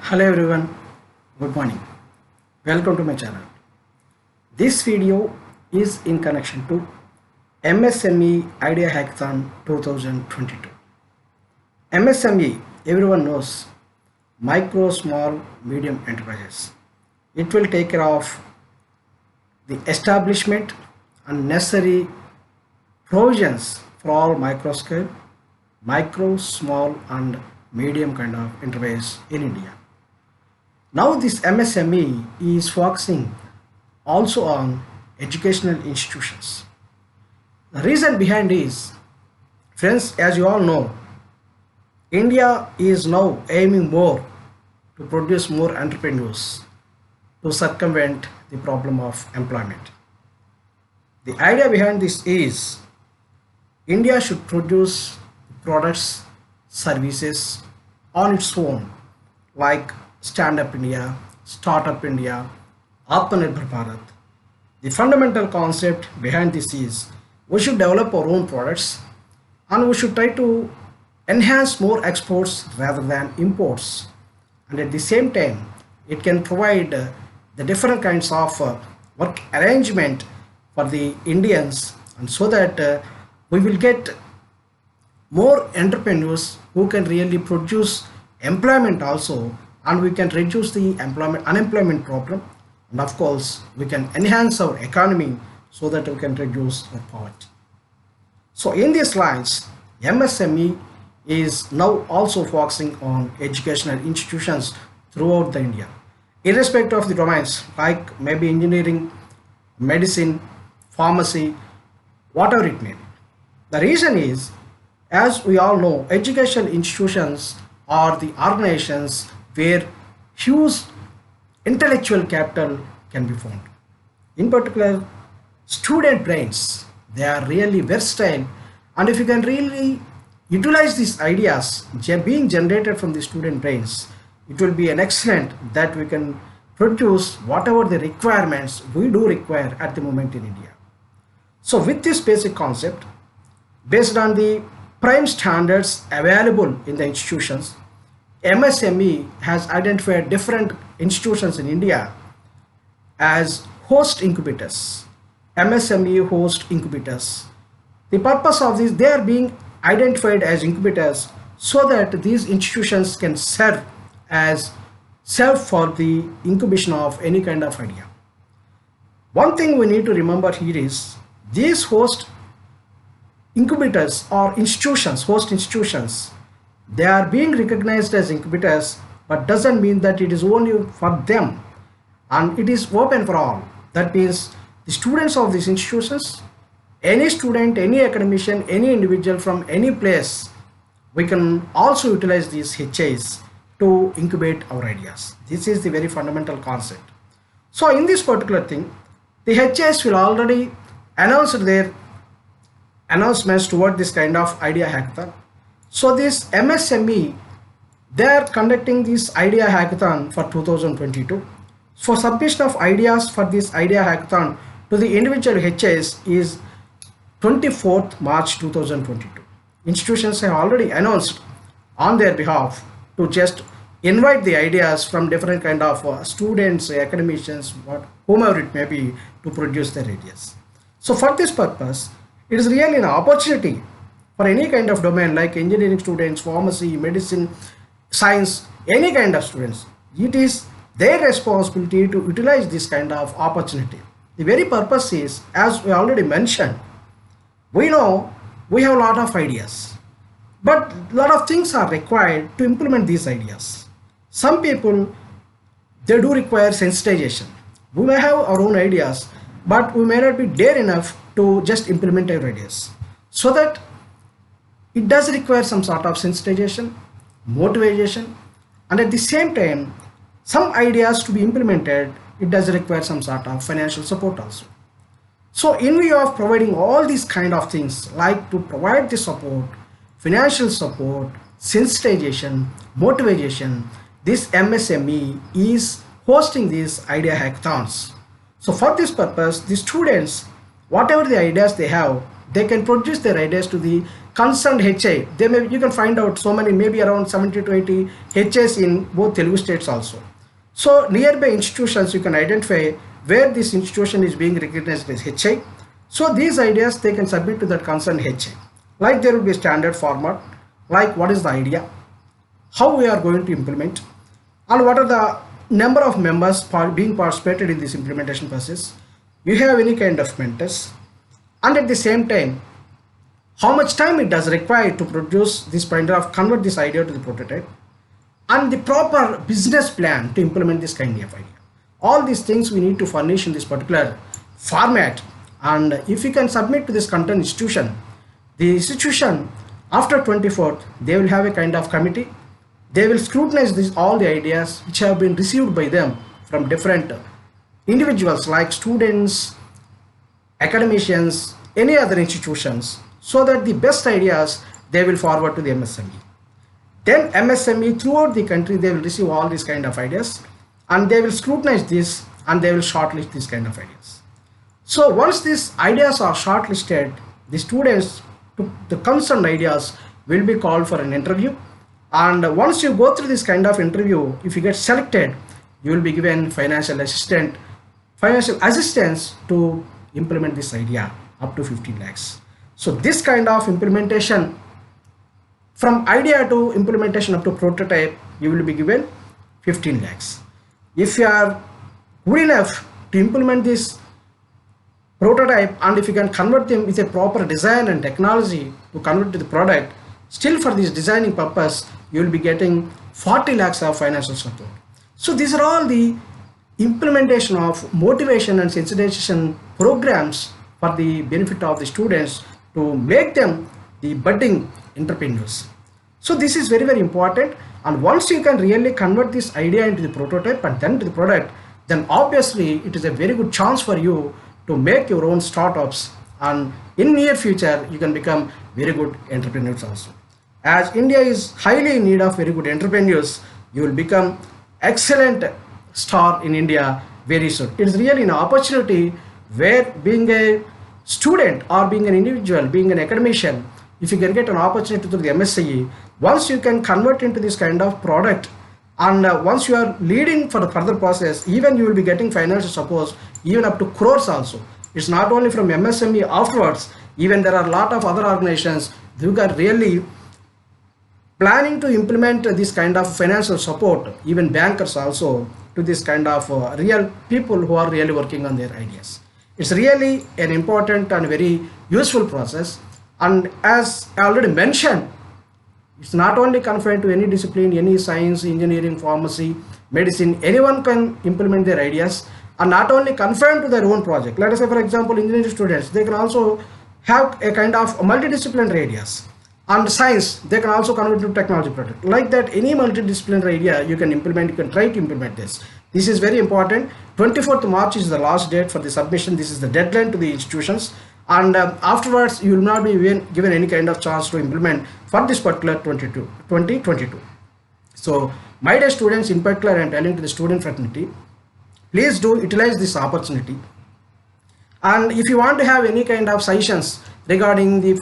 Hello everyone, good morning. Welcome to my channel. This video is in connection to MSME Idea Hackathon 2022. MSME, everyone knows, micro, small, medium enterprises. It will take care of the establishment and necessary provisions for all micro scale, micro, small and medium kind of enterprise in India. Now this MSME is focusing also on educational institutions. The reason behind is, friends, as you all know, India is now aiming more to produce more entrepreneurs to circumvent the problem of employment. The idea behind this is India should produce products, services on its own, like Stand Up India, Startup India, Atmanirbhar Bharat. The fundamental concept behind this is we should develop our own products and we should try to enhance more exports rather than imports. And at the same time, it can provide the different kinds of work arrangement for the Indians, and so that we will get more entrepreneurs who can really produce employment also, and we can reduce the unemployment problem, and of course we can enhance our economy so that we can reduce our poverty. So in these lines, MSME is now also focusing on educational institutions throughout the India, irrespective of the domains, like maybe engineering, medicine, pharmacy, whatever it may be. The reason is, as we all know, educational institutions are the organizations where huge intellectual capital can be found. In particular, student brains, they are really versatile, and if you can really utilize these ideas being generated from the student brains, it will be an excellent that we can produce whatever the requirements we do require at the moment in India. So with this basic concept, based on the prime standards available in the institutions, MSME has identified different institutions in India as host incubators. MSME host incubators. The purpose of this, they are being identified as incubators so that these institutions can serve for the incubation of any kind of idea. One thing we need to remember here is these host incubators or institutions, host institutions, they are being recognized as incubators, but doesn't mean that it is only for them, and it is open for all. That means the students of these institutions, any student, any academician, any individual from any place, we can also utilize these HIs to incubate our ideas. This is the very fundamental concept. So in this particular thing, the HIs will already announce their announcements toward this kind of idea hackathon. So this MSME, they are conducting this idea hackathon for 2022. For submission of ideas for this idea hackathon to the individual HIs is 24th March 2022. Institutions have already announced on their behalf to just invite the ideas from different kind of students, academicians, whomever it may be, to produce their ideas. So for this purpose, it is really an opportunity for any kind of domain like engineering students, pharmacy, medicine, science, any kind of students. It is their responsibility to utilize this kind of opportunity. The very purpose is, as we already mentioned, we know we have a lot of ideas, but a lot of things are required to implement these ideas. Some people, they do require sensitization. We may have our own ideas, but we may not be dare enough to just implement our ideas. So that it does require some sort of sensitization, motivation, and at the same time, some ideas to be implemented, it does require some sort of financial support also. So in view of providing all these kind of things, like to provide the support, financial support, sensitization, motivation, this MSME is hosting these idea hackathons. So for this purpose, the students, whatever the ideas they have, they can produce their ideas to the concerned HA, you can find out so many, maybe around 70 to 80 HAs in both Telugu states also. So nearby institutions, you can identify where this institution is being recognized as HA. So these ideas they can submit to that concerned HA. Like there will be a standard format, like what is the idea, how we are going to implement, and what are the number of members being participated in this implementation process. You have any kind of mentors, and at the same time, how much time it does require to produce this kind of convert this idea to the prototype, and the proper business plan to implement this kind of idea. All these things we need to furnish in this particular format, and if you can submit to this content institution, the institution after 24th they will have a kind of committee. They will scrutinize all the ideas which have been received by them from different individuals like students, academicians, any other institutions, so that the best ideas they will forward to the MSME. Then MSME throughout the country, they will receive all these kind of ideas, and they will scrutinize this, and they will shortlist these kind of ideas. So once these ideas are shortlisted, the students, the concerned ideas, will be called for an interview. And once you go through this kind of interview, if you get selected, you will be given financial assistance to implement this idea up to 15 lakhs. So this kind of implementation, from idea to implementation up to prototype, you will be given 15 lakhs. If you are good enough to implement this prototype, and if you can convert them with a proper design and technology to convert to the product, still for this designing purpose, you will be getting 40 lakhs of financial support. So these are all the implementation of motivation and sensitization programs for the benefit of the students to make them the budding entrepreneurs. So this is very, very important. And once you can really convert this idea into the prototype and then to the product, then obviously it is a very good chance for you to make your own startups, and in near future you can become very good entrepreneurs also. As India is highly in need of very good entrepreneurs, you will become excellent star in India very soon. It is really an opportunity where being a student or being an individual, being an academician, if you can get an opportunity through the MSCE, once you can convert into this kind of product, and once you are leading for the further process, even you will be getting financial support even up to crores also. It's not only from MSME afterwards, even there are a lot of other organizations who are really planning to implement this kind of financial support, even bankers also, to this kind of real people who are really working on their ideas. It's really an important and very useful process. And as I already mentioned, it's not only confined to any discipline, any science, engineering, pharmacy, medicine, anyone can implement their ideas, and not only confined to their own project. Let us say, for example, engineering students, they can also have a kind of multidisciplinary ideas. And science, they can also convert to technology project. Like that, any multidisciplinary idea you can implement, you can try to implement this. This is very important. 24th March is the last date for the submission. This is the deadline to the institutions. And afterwards, you will not be given any kind of chance to implement for this particular 2022. So, my dear students, in particular, I am telling to the student fraternity, please do utilize this opportunity. And if you want to have any kind of suggestions regarding the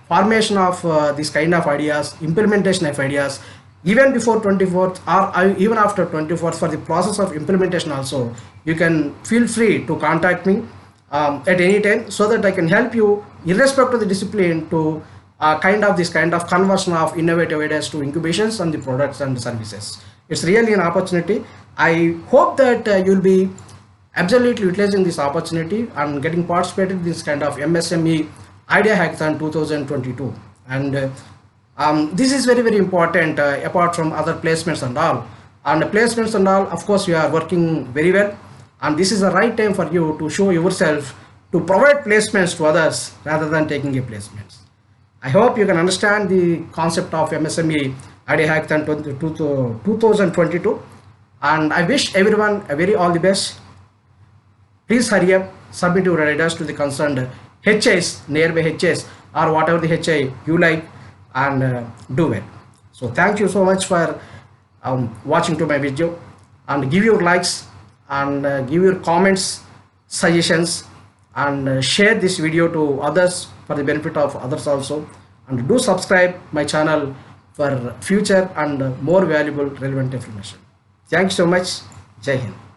formation of this kind of ideas, implementation of ideas, even before 24th or even after 24th for the process of implementation also, you can feel free to contact me at any time, so that I can help you irrespective of the discipline to this kind of conversion of innovative ideas to incubations and the products and the services. It's really an opportunity. I hope that you'll be absolutely utilizing this opportunity and getting participated in this kind of MSME Idea Hackathon 2022. And this is very, very important apart from other placements and all. And placements and all, of course, you are working very well. And this is the right time for you to show yourself, to provide placements to others rather than taking a placements. I hope you can understand the concept of MSME Idea Hackathon 2022. And I wish everyone a very all the best. Please hurry up, submit your ideas to the concerned HAs, nearby HAs, or whatever the HA you like, and do it. So thank you so much for watching to my video, and give your likes and give your comments, suggestions, and share this video to others for the benefit of others also. and do subscribe my channel for future and more valuable relevant information. Thank you so much. Jai Hind.